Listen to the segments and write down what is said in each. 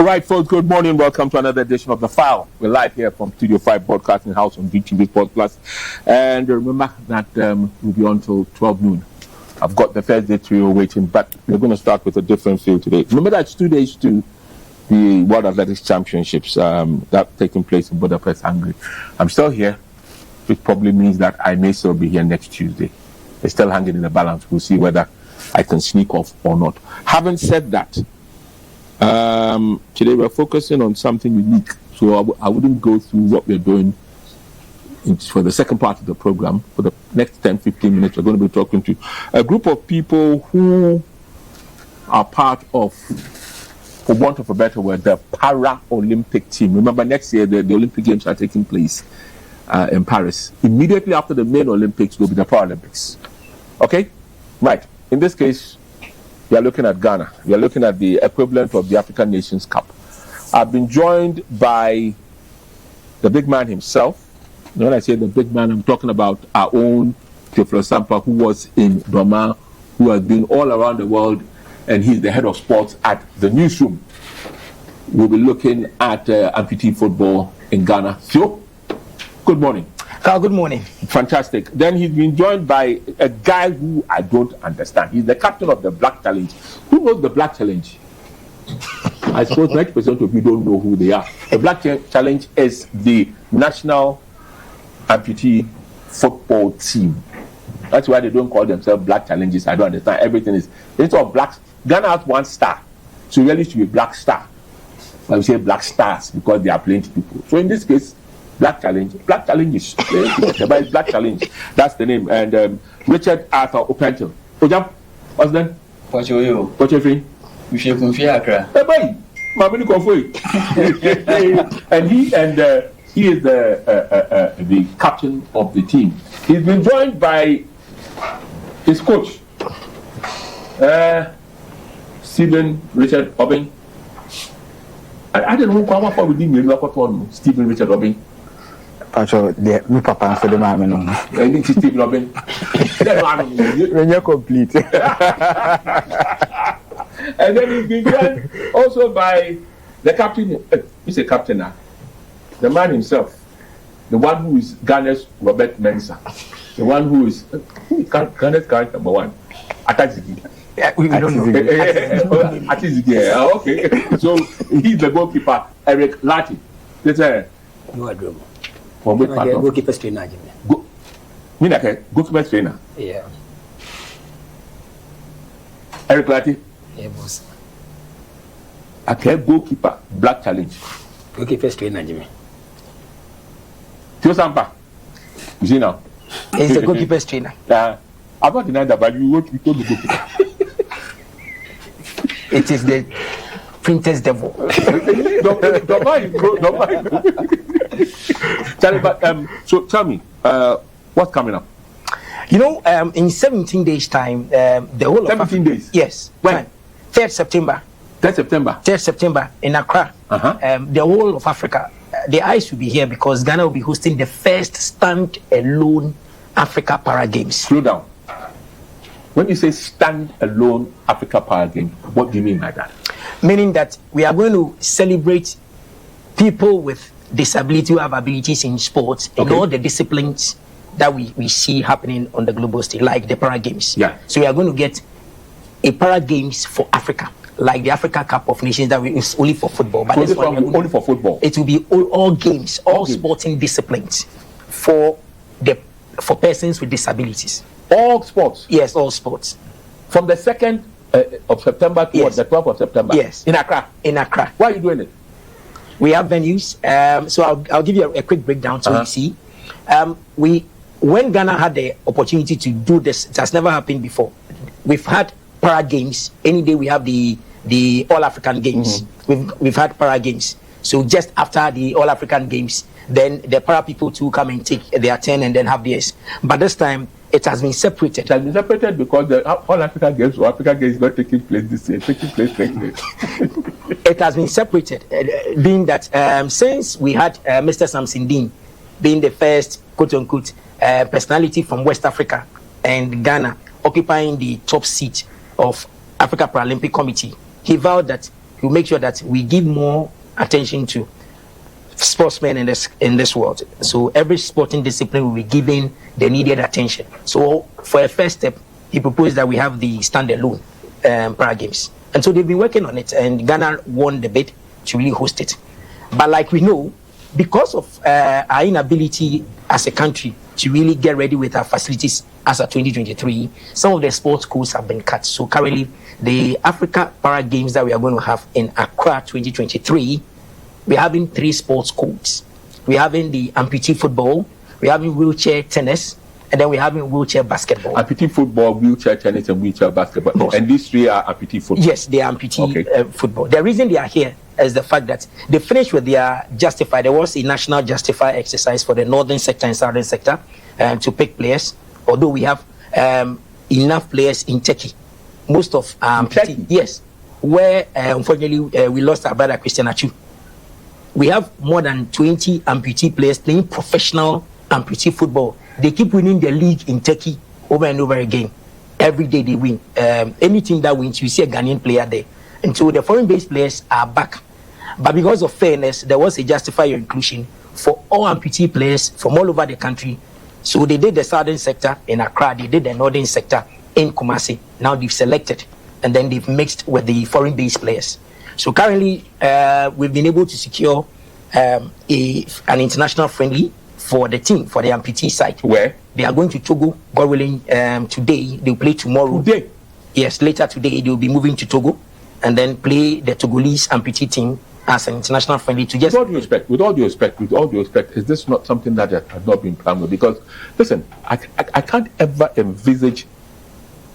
Right, folks, good morning. Welcome to another edition of The File. We're live here from Studio 5 Broadcasting House on GTV Sports Plus. And remember that we'll be on till 12 noon. I've got the Thursday trio waiting, but we're going to start with a different field today. Remember that it's 2 days to the World Athletics Championships that taking place in Budapest, Hungary. I'm still here, which probably means that I may still be here next Tuesday. It's still hanging in the balance. We'll see whether I can sneak off or not. Having said that, today we're focusing on something unique, so I wouldn't go through what we're doing for the second part of the program. For the next 10-15 minutes, we're going to be talking to a group of people who are part of, for want of a better word, the Para-Olympic team. Remember, next year the Olympic Games are taking place in Paris. Immediately after the main Olympics will be the Paralympics. Okay? Right. In this case, we are looking at Ghana. We are looking at the equivalent of the African Nations Cup. I've been joined by the big man himself. When I say the big man, I'm talking about our own Theophilus Sampa, who was in Doma, who has been all around the world, and he's the head of sports at the newsroom. We'll be looking at Amputee football in Ghana. So, good morning. Carl, good morning. Fantastic. Then he's been joined by a guy who I don't understand. He's the captain of the Black Challenge. Who knows the Black Challenge? I suppose 90% of you don't know who they are. The Black Challenge is the national Amputee football team. That's why they don't call themselves Black Challenges. I don't understand. Everything is, instead of black, Ghana has one star. So really should be Black Star. But we say Black Stars because they are plenty people. So in this case, Black Challenge is Black Challenge. That's the name. And Richard Arthur Opentil. Ojam, what's that? What's your friend? You should confia Accra. Hey, boy, Mabini Kofui. And he is the captain of the team. He's been joined by his coach, Stephen Richard Obing. I don't know how we didn't Stephen Richard Obing. My papa and for the man. I need to Stephen Obing. When you're complete. And then he's been joined also by the captain. He's a captain now. The man himself, the one who is Ghana's Robert Mensah, the one who is Ghana's character number one, Atazigi. Yeah, we don't know. Atazigi. Okay. So he's the goalkeeper, Eric Lati. You are drunk. Goalkeeper trainer. Goalkeeper trainer. Yeah. Eric Lati. Yeah, boss. Okay, goalkeeper, Black Challenge. Goalkeeper trainer, Jimmy. Tio Sampa. You see now? He's the goalkeeper's trainer. I'm not denying that, but you want to become the goalkeeper. It is the printer's devil. Don't mind. So tell me, what's coming up? You know, in 17 days' time, the whole 17 days? Yes. When? 3rd September. 3rd September? 3rd September in Accra. The whole of Africa. The eyes will be here because Ghana will be hosting the first stand-alone Africa Para Games. Slow down. When you say stand-alone Africa Para Games, what do you mean by that? Meaning that we are going to celebrate people with disability who have abilities in sports in all the disciplines that we see happening on the global stage, like the Para Games. Yeah. So we are going to get a Para Games for Africa, like the Africa Cup of Nations that is only for football. But this one only for football. It will be all games, all sporting disciplines for persons with disabilities. All sports? Yes, all sports. From the 2nd of September to the 12th of September? Yes. In Accra? In Accra. Why are you doing it? We have venues. So I'll give you a quick breakdown so you see. When Ghana had the opportunity to do this, it has never happened before. We've had Para Games. Any day we have the All African Games. We've had Para Games. So just after the All African Games, then the Para people too come and take their turn and then have theirs. But this time it has been separated. It has been separated because the All African Games or African Games is not taking place this year. Taking place next year. It has been separated, being that since we had Mr. Samson Dean being the first quote-unquote personality from West Africa and Ghana occupying the top seat of Africa Paralympic Committee, he vowed that we'll make sure that we give more attention to sportsmen in this world. So every sporting discipline will be given the needed attention. So for a first step, he proposed that we have the standalone para games, and so they've been working on it, and Ghana won the bid to really host it. But like we know, because of our inability as a country to really get ready with our facilities as of 2023, some of the sports schools have been cut. So currently, the Africa Para Games that we are going to have in Accra 2023, we're having 3 sports schools. We're having the Amputee football, we're having wheelchair tennis, and then we're having wheelchair basketball. Amputee football, wheelchair tennis, and wheelchair basketball. Yes. And these 3 are Amputee football? Yes, they are Amputee football. The reason they are here is the fact that they finished with their Justify. There was a national Justify exercise for the northern sector and southern sector to pick players, although we have enough players in Turkey. Most of Amputee, yes, where unfortunately we lost our brother Christian Achu. We have more than 20 Amputee players playing professional Amputee football. They keep winning the league in Turkey over and over again. Every day they win. Any team that wins, you see a Ghanaian player there. And so the foreign-based players are back. But because of fairness, there was a Justify Your Inclusion for all Amputee players from all over the country. So they did the southern sector in Accra, they did the northern sector in Kumasi. Now they've selected, and then they've mixed with the foreign-based players. So currently, we've been able to secure an international friendly for the team, for the Amputee side. Where? They are going to Togo, God willing, today. They'll play tomorrow. Today? Yes, later today, they'll be moving to Togo and then play the Togolese Amputee team as an international friendly to just... With all due respect, is this not something that has not been planned with? Because, listen, I can't ever envisage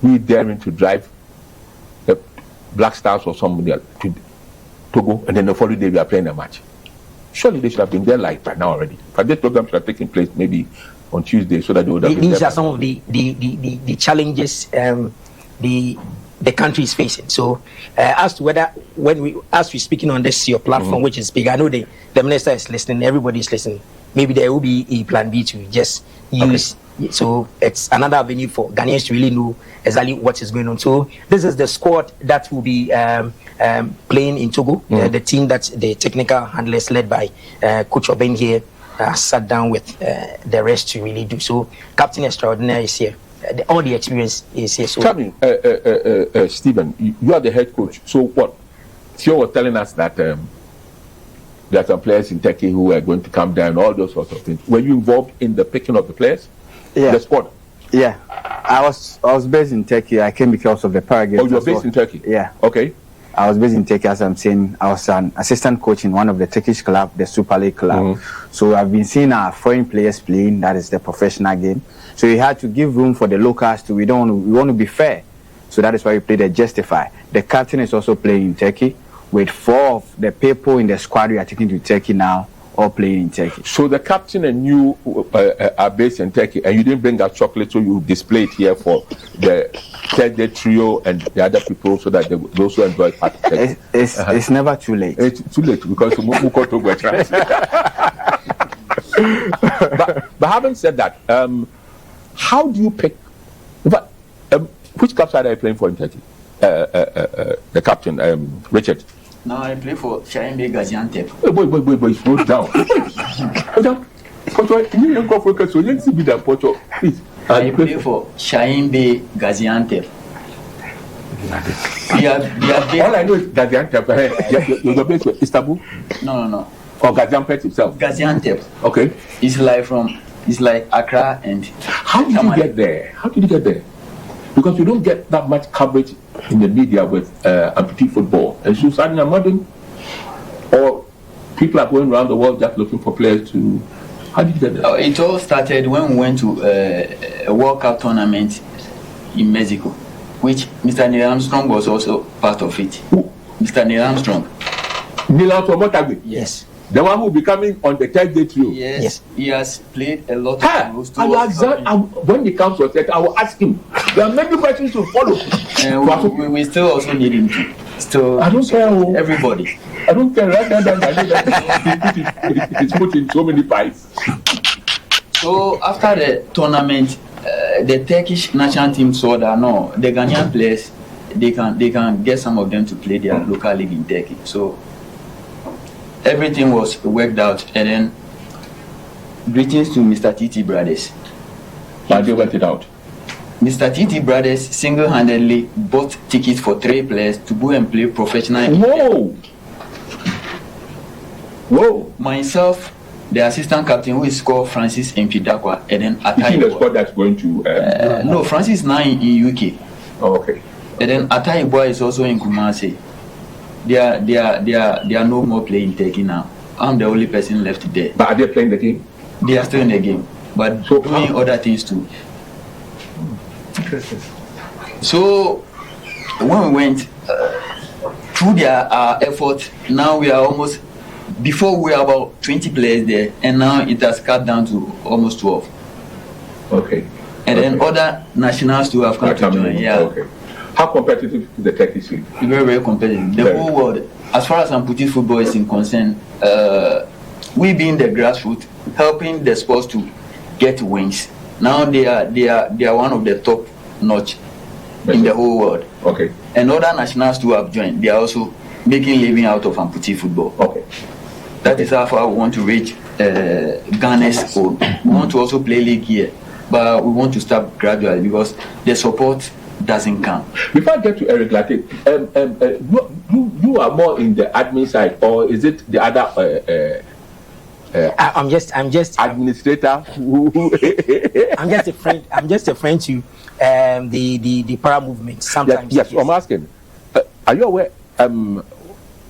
we daring to drive the Black Stars or somebody else to Togo, and then the following day we are playing a match. Surely they should have been there like by now already. But this program should have taken place maybe on Tuesday, so that they would have been These there. are some of the challenges the country is facing. So as to whether as we're speaking on this your platform, which is big, I know the minister is listening, everybody is listening. Maybe there will be a plan B to just use. Okay. So it's another avenue for Ghanaians to really know exactly what is going on. So this is the squad that will be playing in Togo. The team that the technical handlers led by Coach Oben here sat down with the rest to really do. So Captain Extraordinaire is here. All the experience is here. So tell me, Stephen, you are the head coach. So what? Theo was telling us that there are some players in Turkey who are going to come down, all those sorts of things. Were you involved in the picking of the players? Yeah. The squad? Yeah. I was based in Turkey. I came because of the para games. Oh, you were based in Turkey? Yeah. Okay. I was based in Turkey, as I'm saying. I was an assistant coach in one of the Turkish club, the Super League club. So I've been seeing our foreign players playing. That is the professional game. So we had to give room for the locals to. We want to be fair. So that is why we play the Justify. The captain is also playing in Turkey, with 4 of the people in the squad we are taking to Turkey now, all playing in Turkey. So the captain and you are based in Turkey, and you didn't bring that chocolate, so you display it here for the third day trio and the other people, so that they also enjoy part of Turkey. It's never too late. It's too late because but having said that, how do you pick? But which club side are you playing for in Turkey? The captain, Richard. Now I play for Shaimbe Gaziantep. Boy, slow down. Please. I play for Shaimbe Gaziantep. All I know is Gaziantep. You're based in Istanbul? No. Or Gaziantep itself? Gaziantep. Okay. It's like Accra and... How did you get there? Because you don't get that much coverage in the media with Amputee football. And so suddenly modern, or people are going around the world just looking for players to... How did you get there? It all started when we went to a World Cup tournament in Mexico, which Mr. Neil Armstrong was also part of it. Who? Mr. Neil Armstrong. Neil Armstrong Motagbe? Yes. The one who will be coming on the third day trio? Yes. He has played a lot of roles. When he comes to a set, I will ask him. There are many questions to follow. We still also need him to. Still, I don't care. Everybody. I don't care. Right now, he's put in so many pies. So after the tournament, the Turkish national team saw that no, the Ghanaian players, they can get some of them to play their local league in Turkey. So everything was worked out, and then greetings to Mr. TT Brothers. But they worked it out. Mr. TT Brothers single-handedly bought tickets for 3 players to go and play professional. Whoa! Myself, the assistant captain, who is called Francis Mpidakwa, and then Atai. The squad that's going to. No, Francis is now in UK. Oh, okay. And then Atai Boy is also in Kumasi. They are no more playing Turkey now. I'm the only person left there. But are they playing the game? They are still in the game, but so doing other things too. Interesting. So when we went through their effort, now we are almost. Before we were about 20 players there, and now it has cut down to almost 12. Okay. And then other nationals too have come to join. Yeah. Okay. How competitive is the Turkish league? Very, very competitive. The whole world, as far as Amputee football is concerned, we being the grassroots, helping the sports to get wings. Now they are one of the top notch in the whole world. Okay. And other nationals too have joined. They are also making living out of Amputee football. Okay. That is how far we want to reach Ghana's goal. We want to also play league here, but we want to start gradually because the support doesn't come. Before I get to Eric Latte, you are more in the admin side, or is it the other? I'm just administrator. I'm just a friend to the para movement. Sometimes. Yes. I'm asking. Are you aware?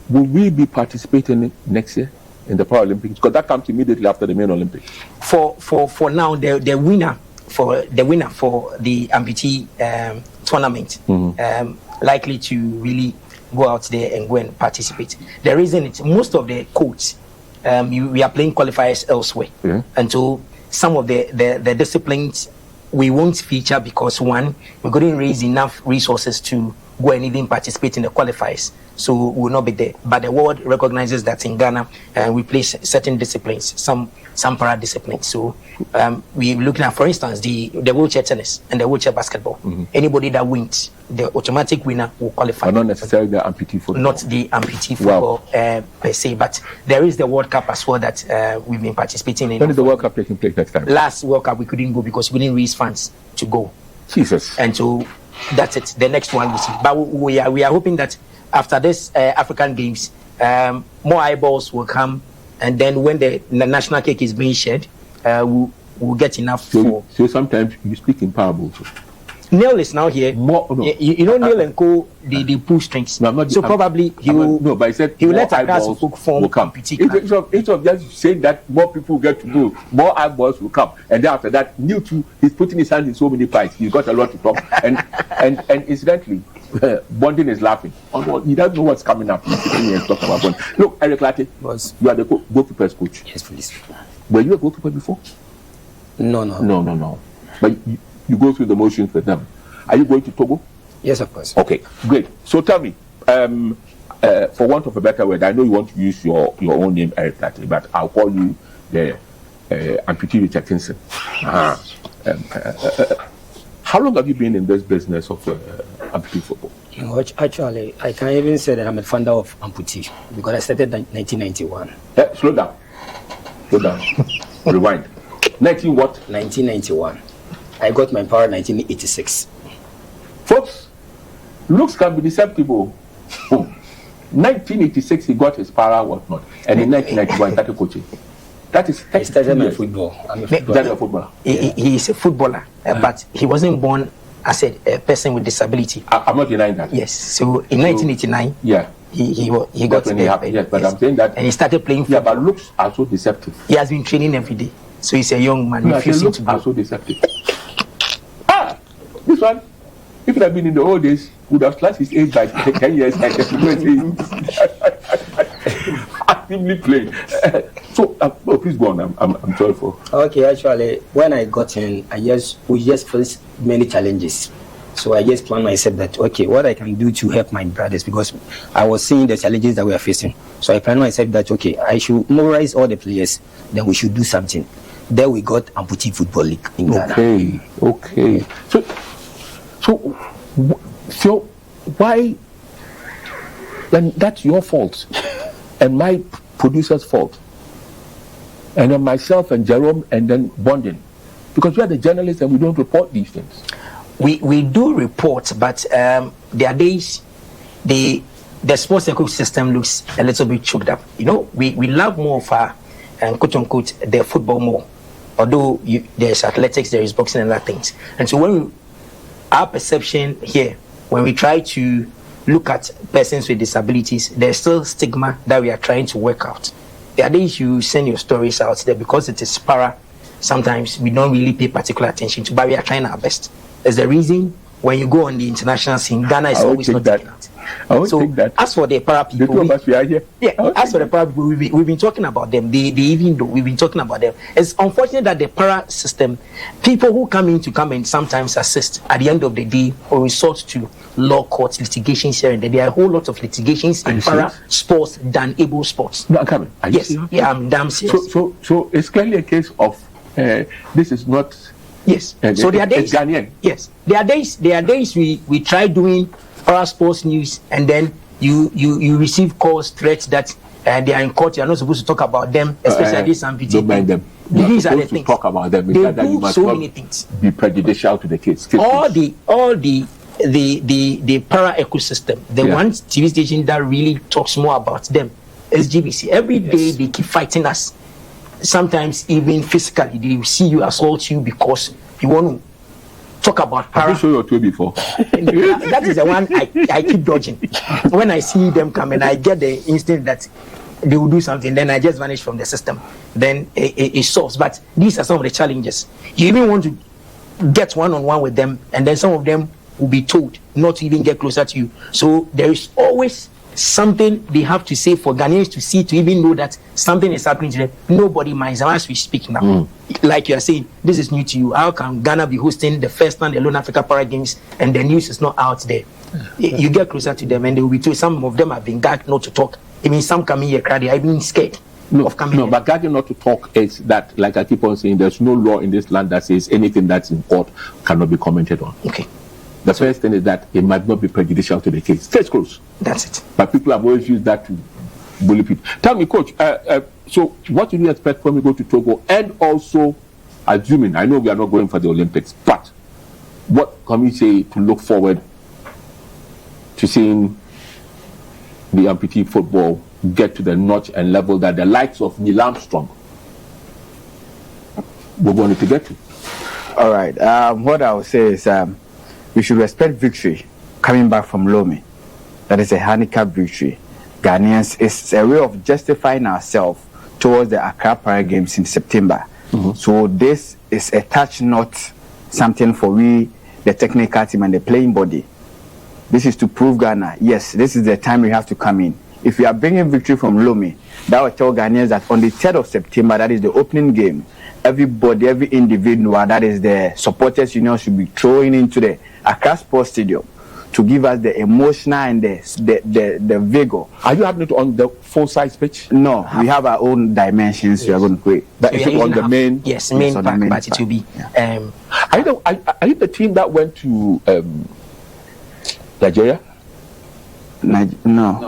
Will we be participating next year in the Paralympics? Because that comes immediately after the main Olympics. For now, the winner for the Amputee tournament likely to really go out there and go and participate. The reason is most of the coaches we are playing qualifiers elsewhere, and so some of the disciplines we won't feature because one, we couldn't raise enough resources to go and even participate in the qualifiers, so we will not be there. But the world recognizes that in Ghana we play certain disciplines, some para disciplines. So we're looking at, for instance, the wheelchair tennis and the wheelchair basketball. Anybody that wins, the automatic winner will qualify. But not necessarily the amputee football. Not the amputee football per se, but there is the World Cup as well that we've been participating in. When is the World Cup taking place next time? Last World Cup we couldn't go because we didn't raise funds to go. Jesus. And so that's it. The next one we see. But we are hoping that after this African Games, more eyeballs will come, and then when the national cake is being shared, we'll get enough for. So sometimes you speak in parables. Neil is now here. You know Neil and Co. They pull strings. No, so probably he will. No, but I said he will let us folk form will come. Instead of just saying that more people get to know, more eyeballs will come, and then after that, Neil too, he's putting his hand in so many pies. He's got a lot to talk, and incidentally, Bonding is laughing. He doesn't know what's coming up. He's sitting here and talking about Bonding. Look, Eric Latte, you are the goalkeeper's coach. Yes, please. Were you a goalkeeper before? No. But you go through the motions with them. Are you going to Togo? Yes, of course. Okay, great. So tell me, for want of a better word, I know you want to use your own name, Eric Latte, but I'll call you the Amputee Richard Kinson. How long have you been in this business of amputee football? Actually, I can even say that I'm a founder of Amputee because I started in 1991. Slow down. Rewind. 1991. I got my power in 1986. Folks, looks can be deceptive. 1986 he got his power, whatnot, and in 1991 he started coaching. That is. I started my football. I'm a footballer. He is a footballer, but he wasn't born as a person with disability. I'm not denying that. Yes. So in 1989, he got yes, but I'm saying that, and he started playing football. Yeah, but looks are so deceptive. He has been training every day, so he's a young man. Looks are so deceptive. This one, if it had been in the old days, would have slashed his age by 10 years and actively playing. So, please go on. I'm sorry for. Okay, actually, when I got in, we just faced many challenges. So I just planned myself that, okay, what I can do to help my brothers, because I was seeing the challenges that we are facing. So I planned myself that, okay, I should mobilize all the players, then we should do something. Then we got Amputee Football League in Ghana. Okay. So why? Then that's your fault, and my producer's fault, and then myself and Jerome, and then bonding, because we are the journalists and we don't report these things. We do report, but there are days the sports ecosystem looks a little bit choked up. You know, we love more of our quote unquote the football more, although there's athletics, there is boxing and other things. And so our perception here, when we try to look at persons with disabilities, there's still stigma that we are trying to work out. There are days you send your stories out there because it is para. Sometimes we don't really pay particular attention to, but we are trying our best. There's the reason when you go on the international scene, Ghana is always not taking out. So as for the para people, as for the para people, we've been talking about them. They even though we've been talking about them, it's unfortunate that the para system, people who come and sometimes assist, at the end of the day, or resort to law courts, litigations here and there. There are a whole lot of litigations in para sports than able sports. No, come on. Yes, yeah, I'm damn serious. So it's clearly a case of this is not. Yes. So there are days. Ghanaian. Yes. There are days we try doing para sports news, and then you receive calls, threats that they are in court. You are not supposed to talk about them, especially this Amputee. Don't mind them. These are the things. Talk about them. They do so many things. Be prejudicial to the kids. All the para ecosystem. The one TV station that really talks more about them is GBC. Every day they keep fighting us. Sometimes even physically, they will see you, assault you because you want to talk about para. Have you shown your toy before? That is the one I keep dodging. When I see them coming, I get the instinct that they will do something, then I just vanish from the system. Then it solves. But these are some of the challenges. You even want to get one-on-one with them, and then some of them will be told not to even get closer to you. So there is always something they have to say for Ghanaians to see, to even know that something is happening to them. Nobody minds. As we speak now, like you are saying, this is new to you. How can Ghana be hosting the first and alone Africa Para Games and the news is not out there? You get closer to them and they will be told. Some of them have been gagged not to talk. I mean, some coming here cry, they are even scared of coming here. But gagging not to talk is that, like I keep on saying, there's no law in this land that says anything that's in court cannot be commented on. Okay. The first thing is that it might not be prejudicial to the case. Case closed. That's it. But people have always used that to bully people. Tell me, Coach, so what do you expect when we go to Togo? And also, assuming, I know we are not going for the Olympics, but what can we say to look forward to seeing the Amputee football get to the notch and level that the likes of Neil Armstrong were going to get to? All right. What I would say is we should respect victory coming back from Lomé. That is a handicap victory. Ghanaians, it's a way of justifying ourselves towards the Accra Para Games in September. So this is a touch, not something for we, the technical team and the playing body. This is to prove Ghana, yes, this is the time we have to come in. If we are bringing victory from Lomé, that will tell Ghanaians that on the 3rd of September, that is the opening game, everybody, every individual, that is the supporters union, should be throwing into the Accra Sports Stadium to give us the emotional and the vigor. Are you having it on the full-size pitch? No, we have our own dimensions. We are going to create. But is it on the main? Yes, main park, but it will be. Are you the team that went to Nigeria? No,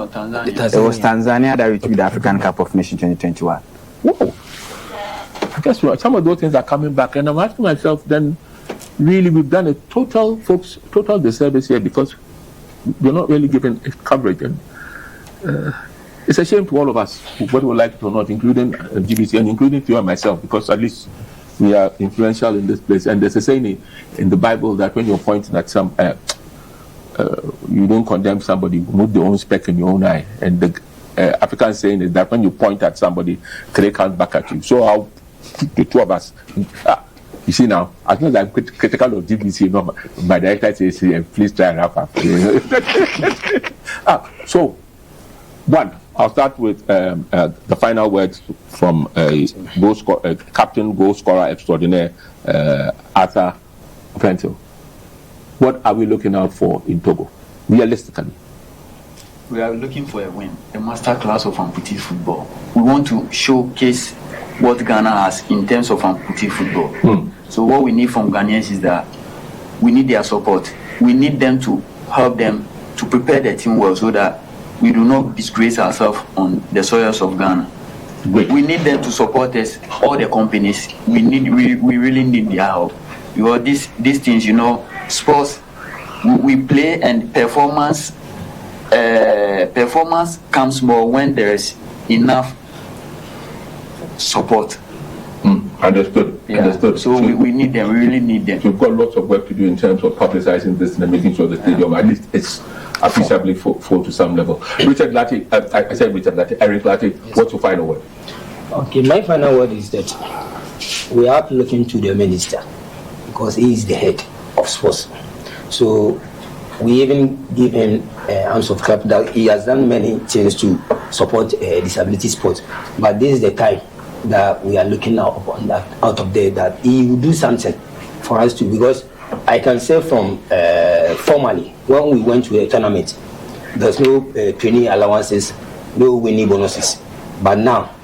Tanzania. It was Tanzania that we took the African Cup of Nations 2021. Whoa. I guess some of those things are coming back, and I'm asking myself then, really, we've done a total disservice here because we're not really given coverage, and it's a shame to all of us, whether we like it or not, including GBC and including you and myself, because at least we are influential in this place. And there's a saying in the Bible that when you're pointing at some, you don't condemn somebody, remove the own speck in your own eye. And the African saying is that when you point at somebody, they can't back at you. So the two of us. You see now, as long as I'm critical of GBC, my director says, please try and wrap up. So, one, I'll start with the final words from captain goal scorer extraordinaire, Arthur Prentill. What are we looking out for in Togo, realistically? We are looking for a win, a master class of amputee football. We want to showcase what Ghana has in terms of amputee football. So what we need from Ghanaians is that we need their support. We need them to help them to prepare the team well so that we do not disgrace ourselves on the soils of Ghana. Great. We need them to support us, all the companies. We really need their help. Because these things, sports, we play, and performance comes more when there is enough support. Understood. Yeah. Understood. So we need them. We really need them. We've got lots of work to do in terms of publicizing this and making sure the stadium at least it's appreciably full to some level. Richard Latte, I said Richard Latte, Eric Latte, yes. What's your final word? Okay, my final word is that we have to look into the minister because he is the head of sports. So we even give him ounce of clap that he has done many things to support disability sports. But this is the time that we are looking out of there that he will do something for us to, because I can say from formally when we went to a tournament, there's no training allowances, no winning bonuses. But now,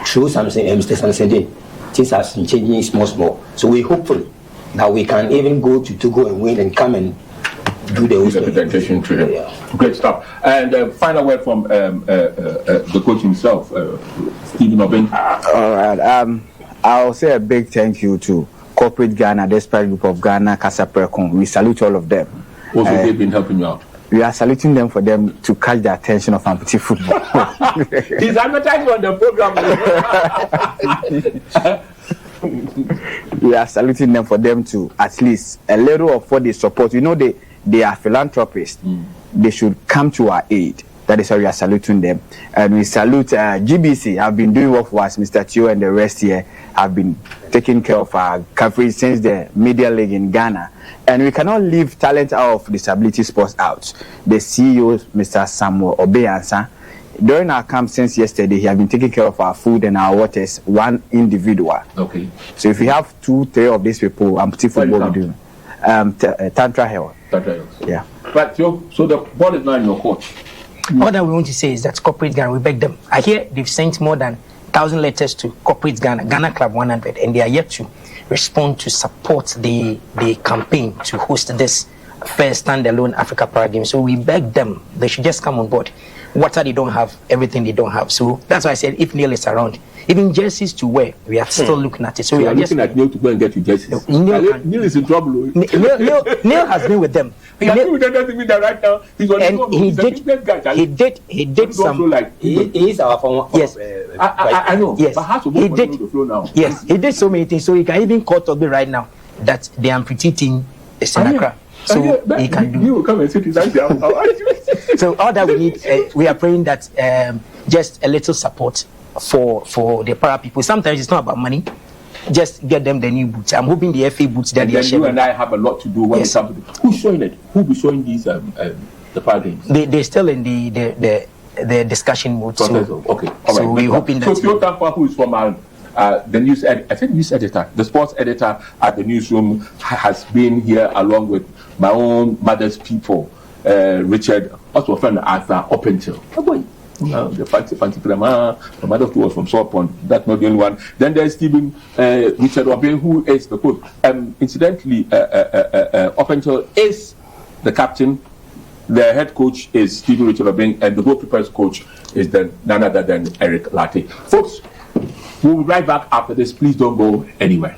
through something, Mr. Sansendin, things have been changing small. So we hopefully that we can even go to Togo and win and come and do the representation to him. Yeah. Great stuff. And final word from the coach himself, Stephen Obeng. All right. I'll say a big thank you to Corporate Ghana, the Spirit Group of Ghana, Casa Precon. We salute all of them. Also, they've been helping you out. We are saluting them for them to catch the attention of Amputee football. He's advertising on the program. We are saluting them for them to at least a little of what they support. They are philanthropists. They should come to our aid. That is why we are saluting them. And we salute GBC. Have been doing work for us. Mr. Tio and the rest here have been taking care of our coverage since the Media League in Ghana. And we cannot leave talent out of disability sports out. The CEO, Mr. Samuel Obeyansa, during our camp since yesterday, he has been taking care of our food and our waters, one individual. Okay. So if we have 2-3 of these people, Amputee football will do. Tantra Health. Yeah. Right, so the ball is now in your court. All that we want to say is that Corporate Ghana, we beg them. I hear they've sent more than 1,000 letters to Corporate Ghana Club 100, and they are yet to respond to support the campaign to host this first standalone Africa Para Games. So we beg them, they should just come on board. Water they don't have, everything they don't have. So that's why I said if Neil is around, even jerseys to wear, we are still looking at it. So we are looking at Neil to go and get you jerseys. Neil is in trouble. Neil has been with them. He has been with them. Doesn't mean that right now he's on he did some. He is our former. Yes, I know. Yes, but how to he did. The flow now? Yes, he did so many things. So he can even call Toby right now that the amputee team is in Accra. So he can do. You will come and sit inside there. So all that we need, we are praying that just a little support for the para people. Sometimes it's not about money. Just get them the new boots. I'm hoping the FA boots that they are sharing. You and I have a lot to do when it comes to who's showing it. Who will be showing these the para games? They're still in the discussion mode. So, okay, all so right. we're hoping that. So Tampa, who is from the news editor, the sports editor at the newsroom, has been here along with my own mother's people, Richard, also a friend Arthur Oppentil. Oh boy. The fancy my mother who was from Sawpond. That's not the only one. Then there's Stephen Richard Obeng, who is the coach. Incidentally, Oppentil is the captain. The head coach is Stephen Richard Obeng, and the goalkeeper's coach is none other than Eric Latte. Folks, we'll be right back after this. Please don't go anywhere.